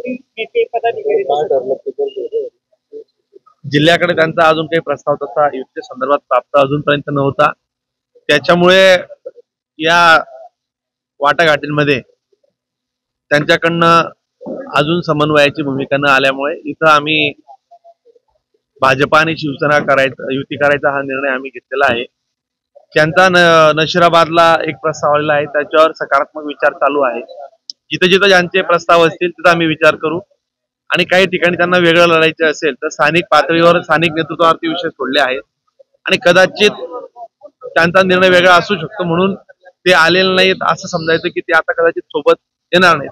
कोणी नेते पदाधिकारी जिल्ह्याकडे त्यांचा अजून काही प्रस्ताव तसा युती संदर्भात प्राप्त अजूनपर्यंत नव्हता. त्याच्यामुळे या वाटाघाटींमध्ये त्यांच्याकडनं अजून समन्वयाची भूमिका न आल्यामुळे इथं आम्ही भाजपा आणि शिवसेना युती करायचा हा निर्णय आम्ही घेतलेला आहे. त्यांचा नशिराबादला एक प्रस्ताव आलेला आहे, त्याच्यावर सकारात्मक विचार चालू आहे. जिथे जिथे ज्यांचे प्रस्ताव असतील तिथे आम्ही विचार करू आणि काही ठिकाणी त्यांना वेगळं लढायचे असेल तर स्थानिक पातळीवर स्थानिक नेतृत्वावरती विषय सोडले आहेत आणि कदाचित त्यांचा निर्णय वेगळा असू शकतो म्हणून ते आलेले नाहीत असं समजायचं की ते आता कदाचित सोबत येणार नाहीत.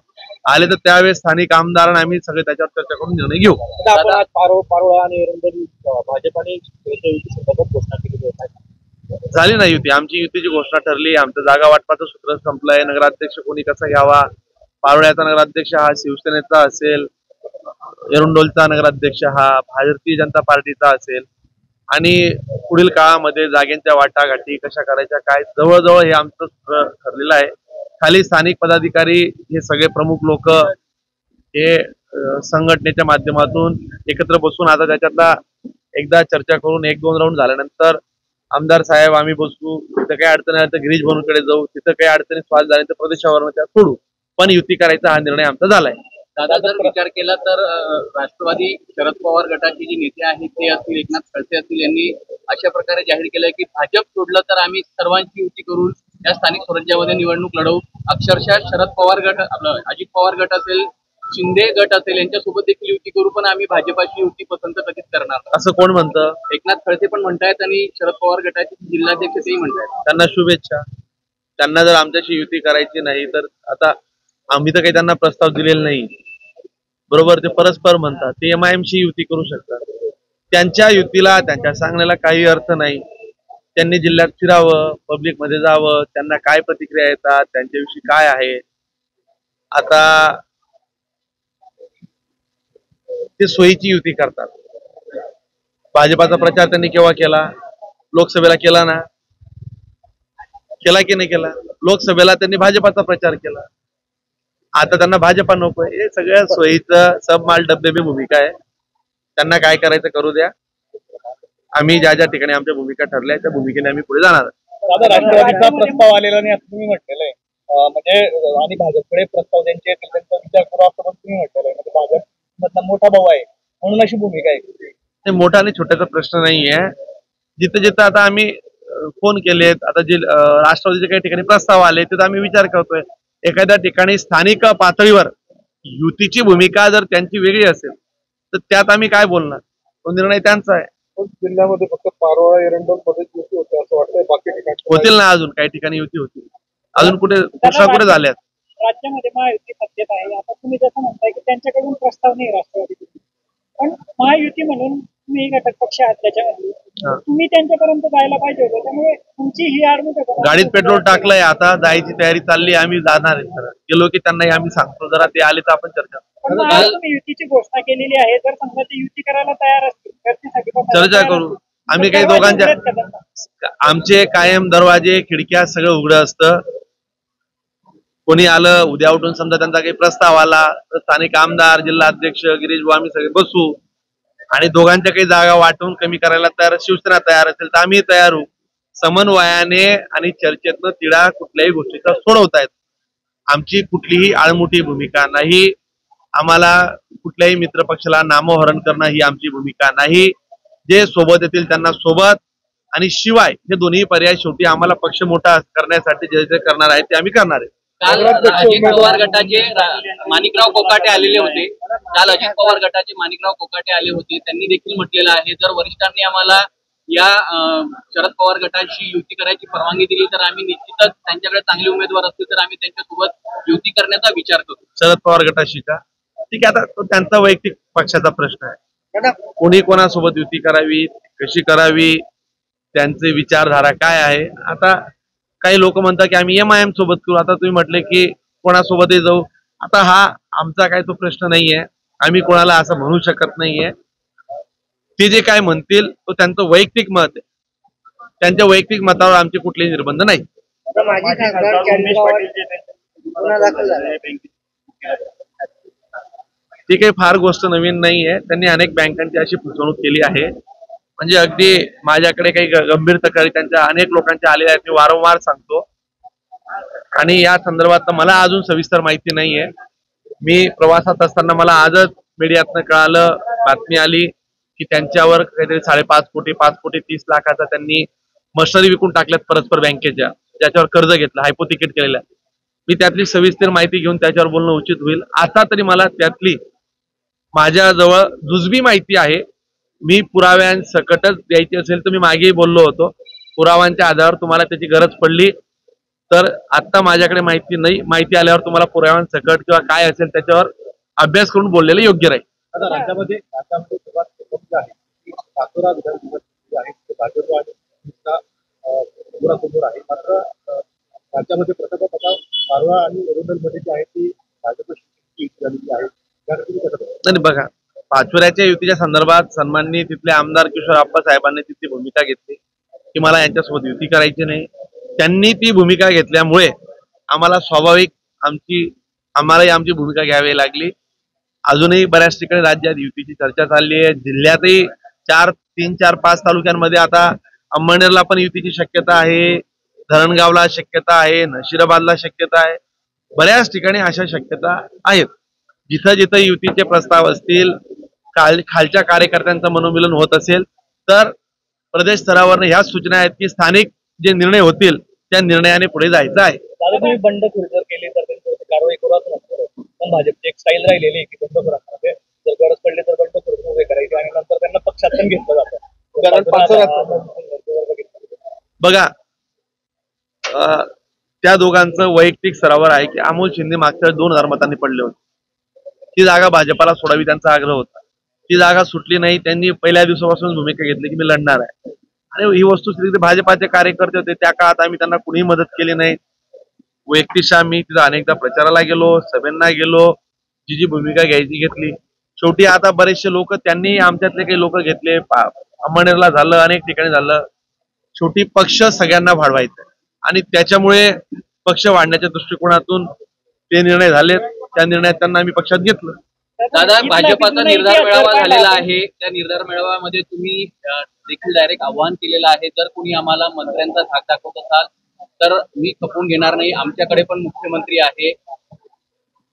आले तर त्यावेळेस स्थानिक आमदार आम्ही सगळे त्याच्यावर चर्चा करून निर्णय घेऊ. पारोळा आणि भाजपाने घोषणा केली झाली नाही युती, आमची युतीची घोषणा ठरली. आमचं जागा वाटपाचं सूत्र संपलंय. नगराध्यक्ष कोणी कसा घ्यावा, पारोळ्याचा नगराध्यक्ष हा शिवसेनेचा असेल, एरंडोलचा नगराध्यक्ष हा भारतीय जनता पार्टीचा असेल आणि पुढील काळामध्ये जागेंच्या वाटाघाटी कशा करायच्या काय जवळजवळ हे आमचं सूत्र ठरलेलं आहे. खाली स्थानिक पदाधिकारी हे सगळे प्रमुख लोक हे संघटनेच्या माध्यमातून एकत्र बसून आता त्याच्यातला एकदा चर्चा करून 1-2 राऊंड झाल्यानंतर आमदार साहेब आम्ही बसू, तिथं काही अडचण आली तर गिरीश भाऊंकडे जाऊ, तिथं काही अडचणी स्वाल झाले तर प्रदेशावर त्या सोडू, पण युती करायचा हा निर्णय आमचा झालाय. दादा जर विचार केला तर राष्ट्रवादी शरद पवार गटाचे जे नेते आहेत ते असतील, एकनाथ खडसे असतील, यांनी अशा प्रकारे जाहीर केलंय की भाजप सोडलं तर आम्ही सर्वांची युती करून या स्थानिक स्वराज्यामध्ये निवडणूक लढवू. अक्षरशः शरद पवार गट, आपलं अजित पवार गट असेल, शिंदे गट असेल, यांच्यासोबत देखील युती करू पण आम्ही भाजपाची युती पसंत कधीच करणार. असं कोण म्हणतं? एकनाथ खडसे पण म्हणतायत आणि शरद पवार गटाचे जिल्हाध्यक्ष तेही म्हणतायत. त्यांना शुभेच्छा. त्यांना जर आमच्याशी युती करायची नाही तर आता आम्ही तर काही त्यांना प्रस्ताव दिलेला नाही, बरोबर. ते परस्पर म्हणतात ते MIMशी युती करू शकतात. त्यांच्या युतीला त्यांच्या सांगण्याला काही अर्थ नाही. त्यांनी जिल्ह्यात फिरावं, पब्लिक मध्ये जावं, त्यांना काय प्रतिक्रिया येतात, त्यांच्याविषयी काय आहे. आता ते सोयीची युती करतात. भाजपाचा प्रचार त्यांनी केव्हा केला? लोकसभेला केला ना, केला की नाही केला? लोकसभेला त्यांनी भाजपाचा प्रचार केला. आता त्यांना भाजपा नकोय. हे सगळ्या सोयीचं सब माल डब्बे भूमिका आहे. त्यांना काय करायचं करू द्या. आम्ही ज्या ज्या ठिकाणी आमच्या भूमिका ठरल्या त्या भूमिकेने आम्ही पुढे जाणार. दादा राष्ट्रवादीचा प्रस्ताव आलेला नाही असं तुम्ही म्हटलेलं आहे, म्हणजे आणि भाजपकडे प्रस्ताव त्यांचे येतील त्यांचा विचार करू असं पण तुम्ही म्हटलेलं आहे. म्हणजे भाजप मधला मोठा भाऊ आहे म्हणून अशी भूमिका आहे. मोठा आणि छोट्याचा प्रश्न नाहीये. जिथं जिथं आता आम्ही फोन केलेत, आता जे राष्ट्रवादीचे काही ठिकाणी प्रस्ताव आले तिथं आम्ही विचार करतोय. एखाद्या ठिकाणी स्थानिक पातळीवर युतीची भूमिका जर त्यांची वेगळी असेल तर त्यात आम्ही काय बोलणार, तो निर्णय त्यांचा आहे. जिल्ह्यामध्ये फक्त पारोळा एरंडोल मध्ये युती होते असं वाटतंय, बाकी ठिकाणी होतील ना, अजून काही ठिकाणी युती होती. अजून कुठे घोषणा कुठे झाल्यात? राज्यामध्ये महायुती सत्तेत आहे. आता तुम्ही जसं म्हणताय की त्यांच्याकडून प्रस्ताव नाही राष्ट्रवादी, पण महायुती म्हणून तुम्ही घटक पक्ष आहात त्याच्यामध्ये, तुम्ही त्यांच्यापर्यंत जायला पाहिजे होतं. त्यामुळे तुमची ही आडमुठ गाडीत पेट्रोल टाकलंय, आता जायची तयारी चालली. आम्ही जाणार आहे. सर गेलो की त्यांनाही आम्ही सांगतो, जरा ते आले तर आपण चर्चा तुम्ही युतीची घोषणा केलेली आहे. जर समजा ते युती करायला तयार असतील चर्चा करू. आम्ही काही दोघांच्या आमचे कायम दरवाजे खिडक्या सगळं उघडं असतं. कोणी आलं उद्या उठून समजा त्यांचा काही प्रस्ताव आला तर स्थानिक आमदार, जिल्हा अध्यक्ष, गिरीश भाऊ आम्ही सगळे बसू आणि दोघांच्या काही जागा वाटून कमी करायला तयार, शिवसेना तयार असेल तर आम्ही तयार होऊ. समन्वयाने आणि चर्चेतनं तिढा कुठल्याही गोष्टीचा सोडवतायत. आमची कुठलीही आळमुठी भूमिका नाही. आम्हाला कुठल्याही मित्रपक्षाला नामोहरण करणं ही आमची भूमिका नाही. जे सोबत येतील त्यांना सोबत, आणि शिवाय हे दोन्ही पर्याय शेवटी आम्हाला पक्ष मोठा करण्यासाठी जे जे करणार आहे ते आम्ही करणार आहे. काल अजित पवार गटाचे माणिकराव कोकाटे आलेले होते. काल अजित पवार गटाचे माणिकराव कोकाटे आले होते. त्यांनी देखील म्हटलेलं आहे जर वरिष्ठांनी आम्हाला या शरद पवार गटाची युती करायची परवानगी दिली तर आम्ही निश्चितच त्यांच्याकडे चांगले उमेदवार असतील तर आम्ही त्यांच्यासोबत युती करण्याचा विचार करू. शरद पवार गटाशी का? ठीक आहे, आता तो त्यांचा वैयक्तिक पक्षाचा प्रश्न आहे. कोणी कोणासोबत युती करावी, कशी करावी, त्यांचे विचारधारा काय आहे. आता काही लोक म्हणतात की आम्ही MIM सोबत करू. आता तुम्ही म्हटले की कोणासोबतही जाऊ. आता हा आमचा काय तो प्रश्न नाहीये. आम्ही कोणाला असं म्हणू शकत नाहीये. ते जे काय म्हणतील तो त्यांचं वैयक्तिक मत आहे. त्यांच्या वैयक्तिक मतावर आमचे कुठलेही निर्बंध नाही. ती काही फार गोष्ट नवीन नाहीये. त्यांनी अनेक बँकांची अशी फसवणूक केली आहे. म्हणजे अगदी माझ्याकडे काही गंभीर तक्रारी त्यांच्या अनेक लोकांच्या आलेल्या आहेत, मी वारंवार सांगतो. आणि या संदर्भात मला अजून सविस्तर माहिती नाहीये. मी प्रवासात असताना मला आजच मीडियातनं कळालं, बातमी आली की त्यांच्यावर काहीतरी 5.5 कोटी 5 कोटी 30 लाखाचा त्यांनी मशनरी विकून टाकल्यात परस्पर बँकेच्या, ज्याच्यावर कर्ज घेतलं, हायपोथिकेट केलेल्या. मी त्यातली सविस्तर माहिती घेऊन त्याच्यावर बोलणं उचित होईल. आता तरी मला त्यातली माझ्याजवळ जुजबी माहिती आहे. मी पुराव्यांसकटच द्यायची असेल तर मी मागेही बोललो होतो, पुराव्यांच्या आधारावर तुम्हाला त्याची गरज पडली तर आता माझ्याकडे माहिती नाही, माहिती आल्यावर तुम्हाला पुराव्यांसकट किंवा काय असेल त्याच्यावर अभ्यास करून बोललेलं योग्य राहील. आता राज्यामध्ये सर्वात प्रमुख आहे की सातारा विधानसभा आहे ते भाजप आणि आहे. मात्र राज्यामध्ये प्रथम आता पारवा आणि ओरोंडलमध्ये जी आहे ती भाजपची झालेली आहे. नाही बघा, पाचोऱ्याच्या युतीच्या संदर्भात सन्माननीय तिथले आमदार किशोर आप्पा साहेबांनी तिथली भूमिका घेतली की मला यांच्यासोबत युती करायची नाही. त्यांनी ती भूमिका घेतल्यामुळे आम्हाला स्वाभाविक आम्हालाही आमची भूमिका घ्यावी लागली. अजूनही बऱ्याच ठिकाणी राज्यात युतीची चर्चा चालली आहे. जिल्ह्यातही 3, 4, 5 तालुक्यांमध्ये आता अंमळनेरला पण युतीची शक्यता आहे, धरणगावला शक्यता आहे, नशिराबादला शक्यता आहे. बऱ्याच ठिकाणी अशा शक्यता आहेत. जिथं जिथं युतीचे प्रस्ताव असतील, खालच्या कार्यकर्त्यांचं मनोमिलन होत असेल तर प्रदेश स्तरावर ह्याच सूचना आहेत की स्थानिक जे निर्णय होतील त्या निर्णयाने पुढे जायचं आहे. तुम्ही बंडखोरी जर केली तर त्यांच्यावरती कारवाई करू, पण भाजपची एक स्टाईल राहिलेली आहे की बंडखोर असणार, जर गरज पडली तर बंडखोर उभे करायचे आणि नंतर त्यांना पक्षात पण घेतलं जातं. बघा, त्या दोघांचं वैयक्तिक स्तरावर आहे की अमोल शिंदे मागच्या 2000 मतांनी पडले होते. ती जागा भाजपाला सोडावी त्यांचा आग्रह होता. ती जागा सुटली नाही. त्यांनी पहिल्या दिवसापासून भूमिका घेतली की मी लढणार आहे. आणि ही वस्तुस्थिती भाजपाचे कार्यकर्ते होते त्या काळात आम्ही त्यांना कुणीही मदत केली नाही. वैयक्तिकशा मी तिथं अनेकदा प्रचाराला गेलो, सभेंना गेलो, जी भूमिका घ्यायची घेतली. शेवटी आता बरेचसे लोक त्यांनी आमच्यातले काही लोक घेतले, अंमळनेरला झालं, अनेक ठिकाणी झालं. शेवटी पक्ष सगळ्यांना वाढवायचा आणि त्याच्यामुळे पक्ष वाढण्याच्या दृष्टिकोनातून ते निर्णय झाले. त्या निर्णयात त्यांना आम्ही पक्षात घेतलं. दादा, भाजपाचा निर्धार मेळावा झालेला आहे. त्या निर्धार मेळाव्यामध्ये तुम्ही देखील डायरेक्ट आव्हान केलेलं आहे, जर कोणी आम्हाला मंत्र्यांचा धाक दाखवत असाल तर मी खपवून घेणार नाही. आमच्याकडे पण मुख्यमंत्री आहे.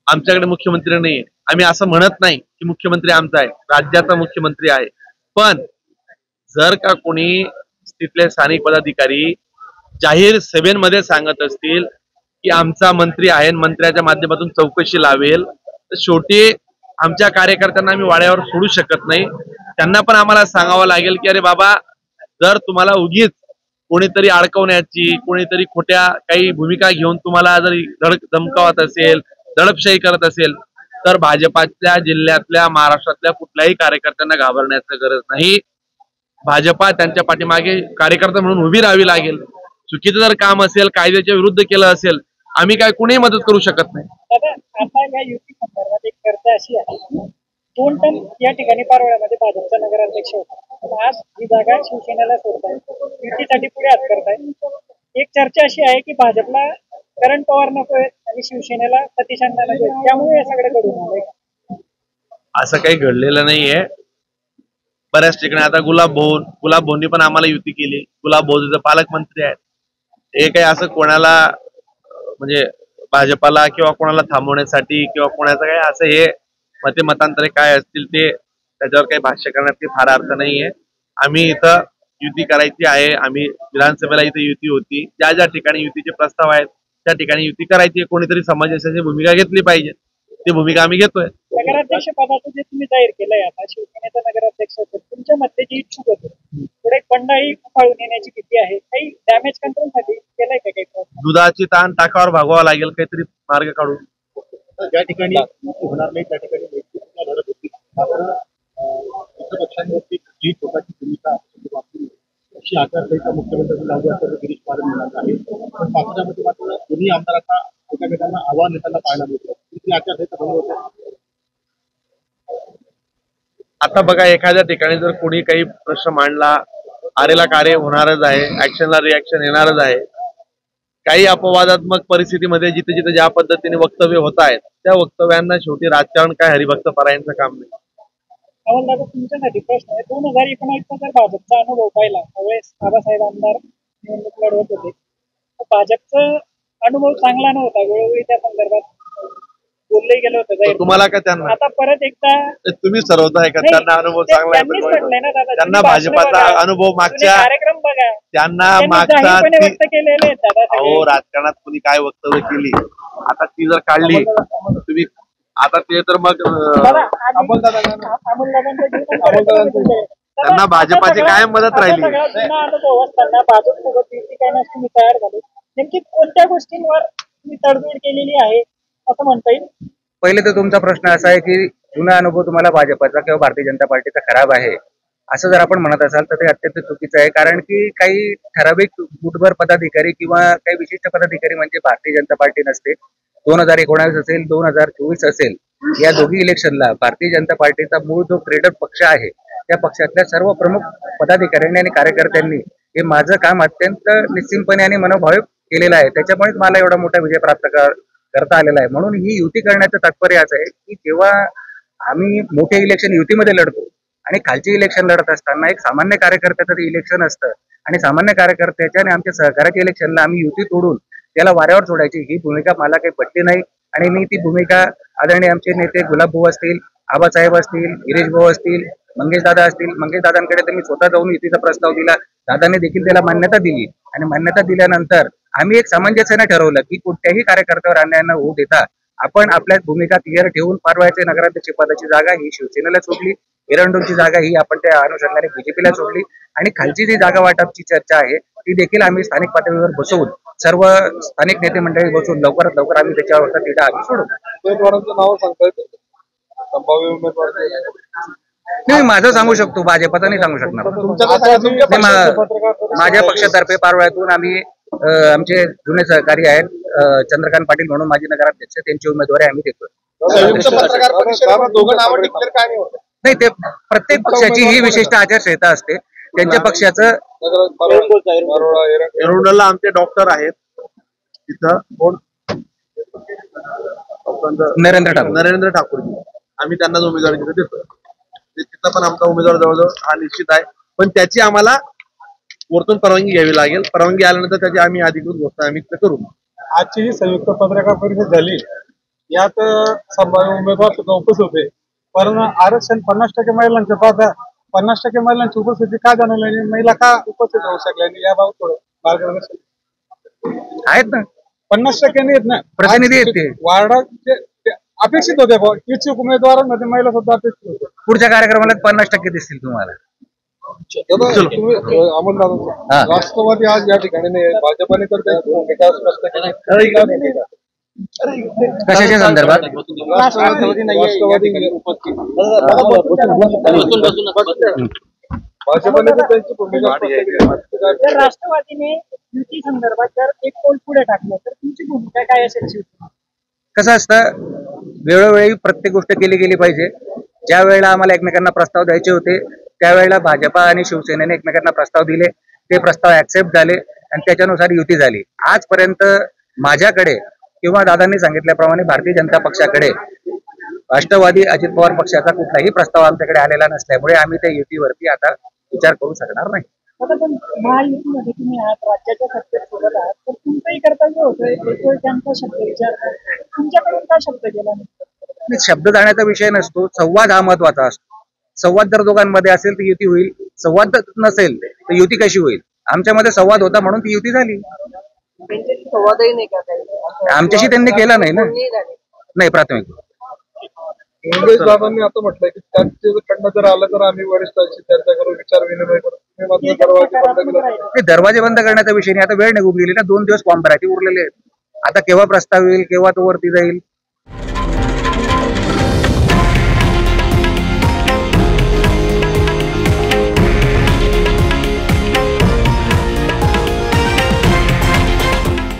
आमच्याकडे मुख्यमंत्री नाहीये. आम्ही असं म्हणत नाही की मुख्यमंत्री आमचा आहे, राज्याचा मुख्यमंत्री आहे. पण जर का कोणी तिथले स्थानिक पदाधिकारी जाहीर सभेमध्ये सांगत असतील की आमचा मंत्री आहे, मंत्र्याच्या माध्यमातून चौकशी लावेल, तर शेवटी आमच्या कार्यकर्त्यांना आम्ही वाड्यावर सोडू शकत नाही. त्यांना पण आम्हाला सांगावं लागेल की अरे बाबा, जर तुम्हाला उगीच कोणीतरी अडकवण्याची, कोणीतरी खोट्या काही भूमिका घेऊन तुम्हाला जर धमकावत असेल, दडपशाही करत असेल तर भाजपाच्या जिल्ह्यातल्या, महाराष्ट्रातल्या कुठल्याही कार्यकर्त्यांना घाबरण्याची गरज नाही. भाजपा त्यांच्या पाठीमागे कार्यकर्ता म्हणून उभी राहावी लागेल. चुकीचं जर काम असेल, कायद्याच्या विरुद्ध केलं असेल, आम्ही काय कुणीही मदत करू शकत नाही. आता या युती संदर्भात एक चर्चा अशी आहे, 2 टर्म या ठिकाणी पारोळ्यामध्ये भाजपचा नगराध्यक्ष होता. आज ही जागा शिवसेनेला सोडताय, युतीसाठी पुढे हात करताय. एक चर्चा अशी आहे की भाजपला करण पवार नकोय आणि शिवसेनेला सतीश अण्णा नकोय, त्यामुळे हे सगळं घडून आलंय. असं काही घडलेलं नाहीये. बऱ्याच ठिकाणी आता गुलाब भाऊंनी पण आम्हाला युती केली. गुलाब भाऊ पालकमंत्री आहेत. हे काही असं कोणाला म्हणजे भाजपाला किंवा कोणाला थांबवण्यासाठी किंवा कोणाचं काय असं हे मतांतरे काय असतील ते त्याच्यावर काही भाष्य करण्यात काही फार अर्थ नाहीये. आम्ही इथं युती करायची आहे. आम्ही विधानसभेला इथे युती होती. ज्या ज्या ठिकाणी युतीचे प्रस्ताव आहेत त्या ठिकाणी युती करायची. कोणीतरी समाजाची भूमिका घेतली पाहिजे, ती भूमिका आम्ही घेतोय. नगराध्यक्ष पदाचं जे तुम्ही जाहीर केलंय, आता शिवसेनेचा नगराध्यक्ष होते, तुमच्या मध्येची इच्छुक होते, पुढे बंडाही उफाळून येण्याची भीती आहे, काही डॅमेज कंट्रोलसाठी केलंय का काही? दुधाची ताण टाकावर भागवावं लागेल, काहीतरी मार्ग काढून. ज्या ठिकाणी होणार नाही त्या ठिकाणी लढत होती, मात्र इतर पक्षांवरती जी स्वतःची भूमिका अशी आचारसंहिता मुख्यमंत्र्यांनी लावली असं गिरीश महाजन म्हणाले आहे. पण पाचोऱ्यामध्ये मात्र दोन्ही आमदारांना एकमेकांना आव्हान देताना पाहायला मिळतं. ती आचारसंहिता भंग होते. आता बघा, एखाद्या ठिकाणी जर कोणी काही प्रश्न मांडला, आरेला कार्य होणारच आहे, ऍक्शनला रिॲक्शन येणारच आहे. काही अपवादात्मक परिस्थितीमध्ये जिथे जिथे ज्या पद्धतीने वक्तव्य होत आहेत त्या वक्तव्यांना शेवटी राजकारण काय हरिभक्त परायणचं काम नाही. दादा तुमच्यासाठी प्रश्न आहे, 2019चा जर भाजपचा अनुभव पाहिला त्यावेळेस बाबासाहेब आमदार निवडणूक लढवत होते, भाजपचा अनुभव चांगला नव्हता, वेळोवेळी त्या संदर्भात बोलले गेलं होतं. तुम्हाला का त्यांना आता परत एकदा तुम्ही ठरवताय का त्यांना अनुभव चांगला आहे? त्यांना भाजपाचा अनुभव मागच्या कार्यक्रम बघा, त्यांना मागचा व्यक्त केलेले आहेत दादा. अहो राजकारणात कुणी काय वक्तव्य केली आता ती जर काढली तुम्ही आता ते तर मग त्यांना भाजपाची कायम मदत राहिली. अनुभव असताना भाजपसोबत युती करण्यास तुम्ही तयार झाले, नेमकी कोणत्या गोष्टींवर तुम्ही तडजोड केलेली आहे असं म्हणता येईल? पहिले तर तुमचा प्रश्न असा आहे की जुना अनुभव तुम्हाला भाजपचा किंवा भारतीय जनता पार्टीचा खराब आहे असं जर आपण म्हणत असाल तर ते अत्यंत चुकीचं आहे. कारण की काही ठराविक गुटभर पदाधिकारी किंवा काही विशिष्ट पदाधिकारी म्हणजे भारतीय जनता पार्टी नसते. 2019 असेल 2024 असेल या दोघी इलेक्शनला भारतीय जनता पार्टीचा मूळ जो क्रेडर पक्ष आहे त्या पक्षातल्या सर्व प्रमुख पदाधिकाऱ्यांनी आणि कार्यकर्त्यांनी हे माझं काम अत्यंत निश्चितपणे आणि मनोभावे केलेलं आहे. त्याच्यामुळेच मला एवढा मोठा विजय प्राप्त करता आलेला आहे. म्हणून ही युती करण्याचं तात्पर्य असं आहे की जेव्हा आम्ही मोठे इलेक्शन युतीमध्ये लढतो आणि खालची इलेक्शन लढत असताना एक सामान्य कार्यकर्त्याचं ते इलेक्शन असतं आणि सामान्य कार्यकर्त्याच्या आणि आमच्या सहकार्याच्या इलेक्शनला आम्ही युती तोडून त्याला वाऱ्यावर सोडायची ही भूमिका मला काही पटली नाही. आणि मी ती भूमिका आदरणीय आमचे नेते गुलाब भाऊ असतील, आबासाहेब असतील, गिरीश भाऊ असतील, मंगेश दादा असतील, मंगेश दादांकडे तर मी स्वतः जाऊन युतीचा प्रस्ताव दिला. दादांनी देखील त्याला मान्यता दिली आणि मान्यता दिल्यानंतर आम्ही एक सामंजस्याने ठरवलं की कुठल्याही कार्यकर्त्यावर अन्याय न होऊ देता आपण आपल्या भूमिका क्लिअर ठेवून पारवायचे नगराध्यक्ष पदाची जागा ही शिवसेनेला सोडली, एरंडोलची जागा ही आपण त्या अनुषंगाने बीजेपीला सोडली आणि खालची जी जागा वाटपची चर्चा आहे ती देखील आम्ही स्थानिक पातळीवर बसवून सर्व स्थानिक नेते मंडळी बसून लवकरात लवकर आम्ही त्याच्यावर तिला आम्ही सोडू. उमेदवारांचं नाव सांगतायत, संभाव्य उमेदवार नाही माझं सांगू शकतो, भाजपचा नाही सांगू शकणार. माझ्या पक्षातर्फे पारवळ्यातून आम्ही आमचे जुने सहकारी आहेत चंद्रकांत पाटील म्हणून माजी नगराध्यक्ष, त्यांची उमेदवारी आम्ही देतोय. नाही ते प्रत्येक पक्षाची ही विशिष्ट आचारसंहिता असते. त्यांच्या पक्षाचं एरंडोलला आमचे डॉक्टर आहेत तिथं नरेंद्र ठाकूरजी, आम्ही त्यांना उमेदवारी देतोय. तिथं पण आमचा उमेदवार जवळजवळ हा निश्चित आहे, पण त्याची आम्हाला वरतून परवानगी घ्यावी लागेल. परवानगी आल्यानंतर त्याची आम्ही अधिकृत घोषणा आम्ही करू. आजची जी संयुक्त पत्रकार परिषद झाली यात संभाव्य उमेदवार सुद्धा उपस्थित होते, पण आरक्षण 50% महिलांचं पाहता 50% महिलांची उपस्थिती का जाणवली, महिला का उपस्थित राहू शकल्या नाही याबाबत थोडं मार्गदर्शन आहेत ना. 50% नाही आहेत ना प्रतिनिधी आहेत ते वार्डाचे अपेक्षित होते. इच्छुक उमेदवारांमध्ये महिला सुद्धा अपेक्षित होते. पुढच्या कार्यक्रमाला 50% दिसतील तुम्हाला. राष्ट्रवादी आज या ठिकाणी नाही, भाजपाने तर भूमिका स्पष्ट केली. कशाच्या संदर्भात? भाजपाने त्यांची भूमिका स्पष्ट केली. जर राष्ट्रवादीने युती संदर्भात जर एक पोल पुढे टाकलं तर तुमची भूमिका काय असेल? कसं असतं, वेळोवेळी प्रत्येक गोष्ट केली गेली पाहिजे. ज्या वेळेला आम्हाला एकमेकांना प्रस्ताव द्यायचे होते त्यावेळेला भाजपा आणि शिवसेनेने एकमेकांना प्रस्ताव दिले, ते प्रस्ताव ऍक्सेप्ट झाले आणि त्याच्यानुसार युती झाली. आजपर्यंत माझ्याकडे किंवा दादांनी सांगितल्याप्रमाणे भारतीय जनता पक्षाकडे राष्ट्रवादी अजित पवार पक्षाचा कुठलाही प्रस्ताव आमच्याकडे आलेला नसल्यामुळे आम्ही त्या युतीवरती आता विचार करू शकणार नाही. पण महायुतीमध्ये तुम्ही आहात, राज्याच्या सत्तेसोबत आहात, तर तुमचंही कर्तव्य होतं एक वेळ त्यांचा शब्द विचार, तुमच्याकडून काय शब्द गेला नाही? शब्द जाण्याचा विषय नसतो, संवाद हा महत्वाचा असतो. संवाद जर दोघांमध्ये असेल तर युती होईल, संवाद नसेल तर युती कशी होईल? आमच्यामध्ये संवाद होता म्हणून ती युती झाली. संवादही नाही का आमच्याशी त्यांनी केला नाही ना. नाही प्राथमिक मंगेश दादांनी आता म्हटलंय की त्यांच्याकडनं जर आलं तर आम्ही वरिष्ठांशी चर्चा करू, विचार विनिमय करू. दरवाजे बंद करण्याचा विषय नाही. आता वेळ निघून गेली ना, 2 दिवस फॉर्म भरायचे उरलेले आहेत. आता केव्हा प्रस्ताव येईल, केव्हा तो वरती जाईल.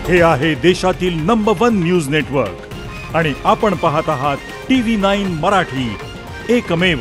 हे आहे देशातील नंबर 1 न्यूज नेटवर्क आणि आपण पाहत आहात TV9 मराठी, एकमेव.